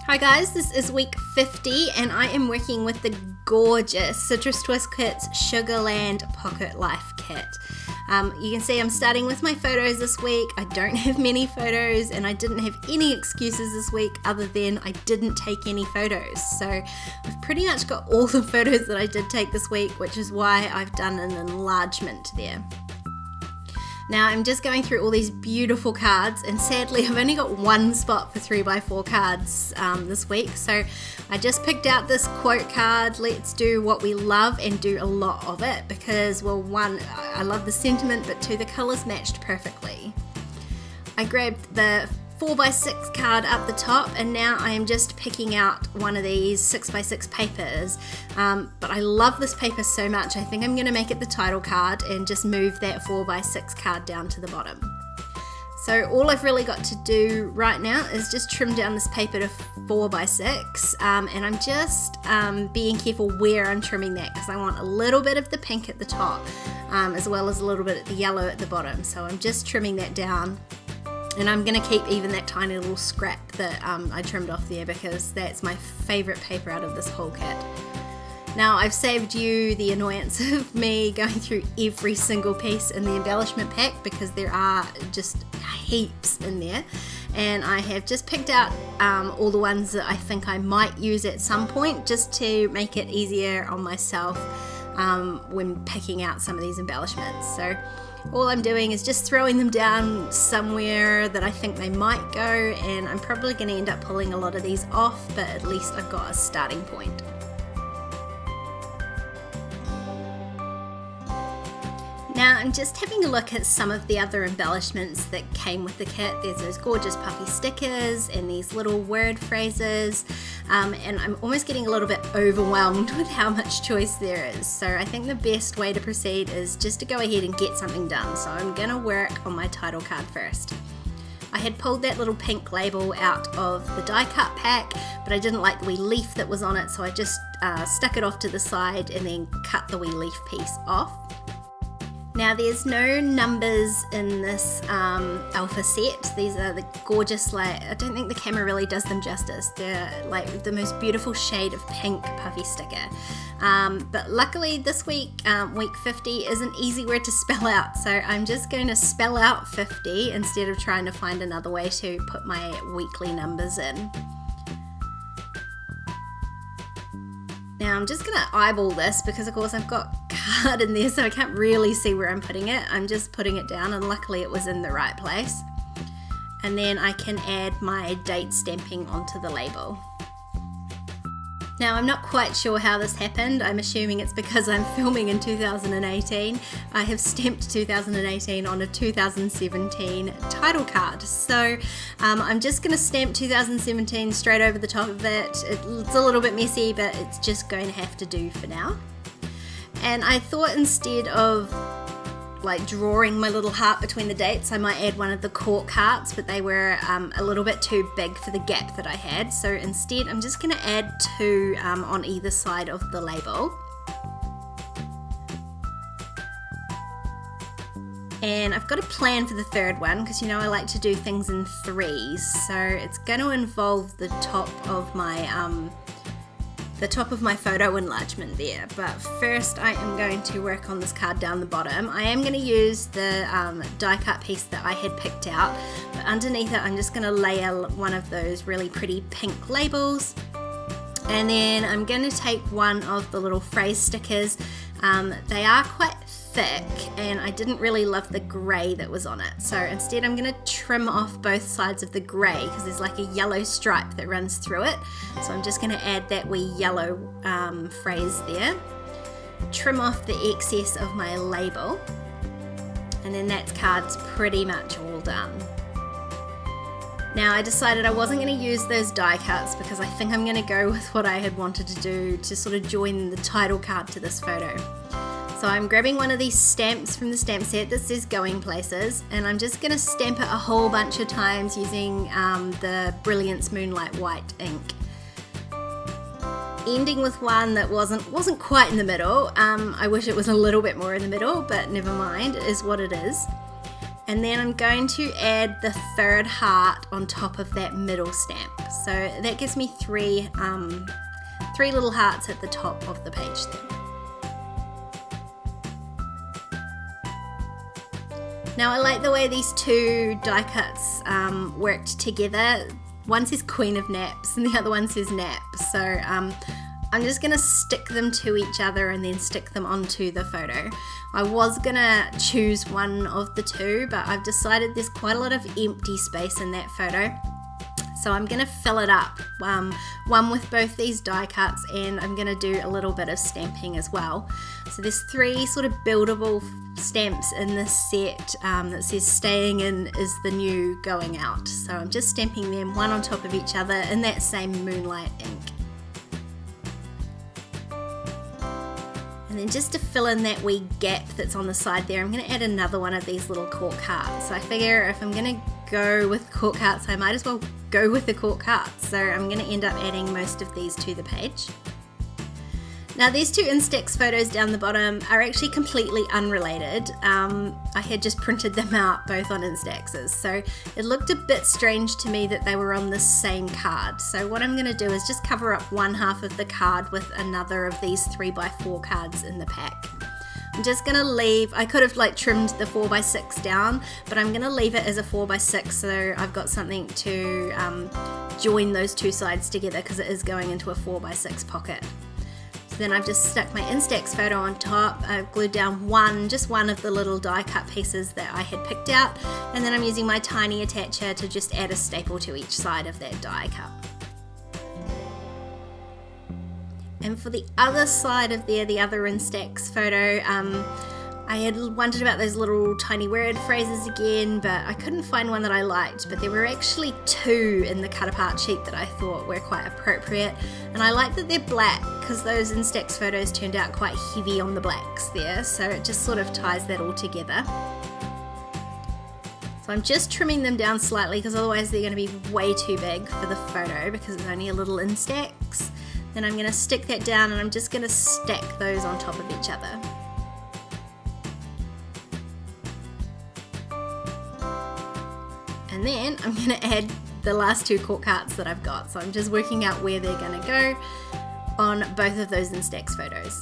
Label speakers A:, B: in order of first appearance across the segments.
A: Hi guys, this is week 50 and I am working with the gorgeous Citrus Twist Kit's Sugarland Pocket Life kit. You can see I'm starting with my photos this week. I don't have many photos and I didn't have any excuses this week other than I didn't take any photos. So I've pretty much got all the photos that I did take this week, which is why I've done an enlargement there. Now I'm just going through all these beautiful cards and sadly I've only got one spot for 3x4 cards this week, so I just picked out this quote card, let's do what we love and do a lot of it, because well, one, I love the sentiment, but two, the colours matched perfectly. I grabbed the 4x6 card up the top and now I am just picking out one of these 6x6 papers, but I love this paper so much I think I'm going to make it the title card and just move that 4x6 card down to the bottom. So all I've really got to do right now is just trim down this paper to 4x6 and I'm just being careful where I'm trimming that because I want a little bit of the pink at the top as well as a little bit of the yellow at the bottom, so I'm just trimming that down. And I'm going to keep even that tiny little scrap that I trimmed off there because that's my favourite paper out of this whole kit. Now I've saved you the annoyance of me going through every single piece in the embellishment pack because there are just heaps in there, and I have just picked out all the ones that I think I might use at some point just to make it easier on myself when picking out some of these embellishments. So all I'm doing is just throwing them down somewhere that I think they might go, and I'm probably going to end up pulling a lot of these off, but at least I've got a starting point. Now I'm just having a look at some of the other embellishments that came with the kit. There's those gorgeous puffy stickers and these little word phrases, and I'm almost getting a little bit overwhelmed with how much choice there is. So I think the best way to proceed is just to go ahead and get something done. So I'm going to work on my title card first. I had pulled that little pink label out of the die cut pack, but I didn't like the wee leaf that was on it, so I just stuck it off to the side and then cut the wee leaf piece off. Now there's no numbers in this alpha set. These are the gorgeous, I don't think the camera really does them justice. They're like the most beautiful shade of pink puffy sticker. But luckily this week, week 50, is an easy word to spell out. So I'm just going to spell out 50 instead of trying to find another way to put my weekly numbers in. Now I'm just going to eyeball this because of course I've got card in there so I can't really see where I'm putting it. I'm just putting it down and luckily it was in the right place. And then I can add my date stamping onto the label. Now I'm not quite sure how this happened. I'm assuming it's because I'm filming in 2018. I have stamped 2018 on a 2017 title card. So I'm just going to stamp 2017 straight over the top of it. It's a little bit messy, but it's just going to have to do for now. And I thought instead of like drawing my little heart between the dates, I might add one of the cork hearts, but they were a little bit too big for the gap that I had. So instead I'm just going to add two on either side of the label. And I've got a plan for the third one because you know I like to do things in threes, so it's going to involve the top of my photo enlargement there. But first I am going to work on this card down the bottom. I am going to use the die cut piece that I had picked out, but underneath it I'm just going to layer one of those really pretty pink labels, and then I'm going to take one of the little phrase stickers. They are quite thick and I didn't really love the grey that was on it, so instead I'm going to trim off both sides of the grey because there's like a yellow stripe that runs through it. So I'm just going to add that wee yellow phrase there, trim off the excess of my label, and then that card's pretty much all done. Now I decided I wasn't going to use those die cuts because I think I'm going to go with what I had wanted to do to sort of join the title card to this photo. So I'm grabbing one of these stamps from the stamp set that says Going Places, and I'm just going to stamp it a whole bunch of times using the Brilliance Moonlight White ink. Ending with one that wasn't quite in the middle. I wish it was a little bit more in the middle, but never mind, it is what it is. And then I'm going to add the third heart on top of that middle stamp. So that gives me three little hearts at the top of the page there. Now I like the way these two die cuts worked together. One says Queen of Naps and the other one says Nap. So I'm just going to stick them to each other and then stick them onto the photo. I was going to choose one of the two, but I've decided there's quite a lot of empty space in that photo. So I'm going to fill it up, one with both these die cuts, and I'm going to do a little bit of stamping as well. So there's three sort of buildable stamps in this set that says staying in is the new going out. So I'm just stamping them one on top of each other in that same Moonlight ink. And then just to fill in that wee gap that's on the side there, I'm going to add another one of these little cork hearts. So I figure if I'm going to go with cork hearts, I might as well go with the cork hearts. So I'm going to end up adding most of these to the page. Now these two Instax photos down the bottom are actually completely unrelated. I had just printed them out both on Instaxes, so it looked a bit strange to me that they were on the same card. So what I'm going to do is just cover up one half of the card with another of these 3x4 cards in the pack. I'm just going to leave, I could have like trimmed the 4x6 down, but I'm going to leave it as a 4x6 so I've got something to join those two sides together because it is going into a 4x6 pocket. Then I've just stuck my Instax photo on top. I've glued down just one of the little die cut pieces that I had picked out, and then I'm using my tiny attacher to just add a staple to each side of that die cut. And for the other side of there, the other Instax photo, I had wondered about those little tiny word phrases again, but I couldn't find one that I liked, but there were actually two in the cut apart sheet that I thought were quite appropriate, and I like that they're black because those Instax photos turned out quite heavy on the blacks there, so it just sort of ties that all together. So I'm just trimming them down slightly because otherwise they're going to be way too big for the photo because it's only a little Instax. Then I'm going to stick that down and I'm just going to stack those on top of each other. And then I'm going to add the last two cork hearts that I've got. So I'm just working out where they're going to go on both of those Instax photos.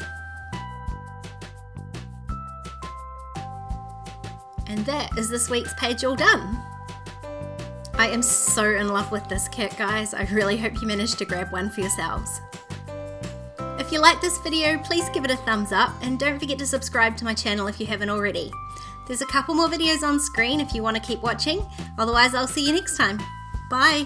A: And that is this week's page all done. I am so in love with this kit, guys. I really hope you managed to grab one for yourselves. If you like this video, please give it a thumbs up and don't forget to subscribe to my channel if you haven't already. There's a couple more videos on screen if you want to keep watching. Otherwise, I'll see you next time. Bye.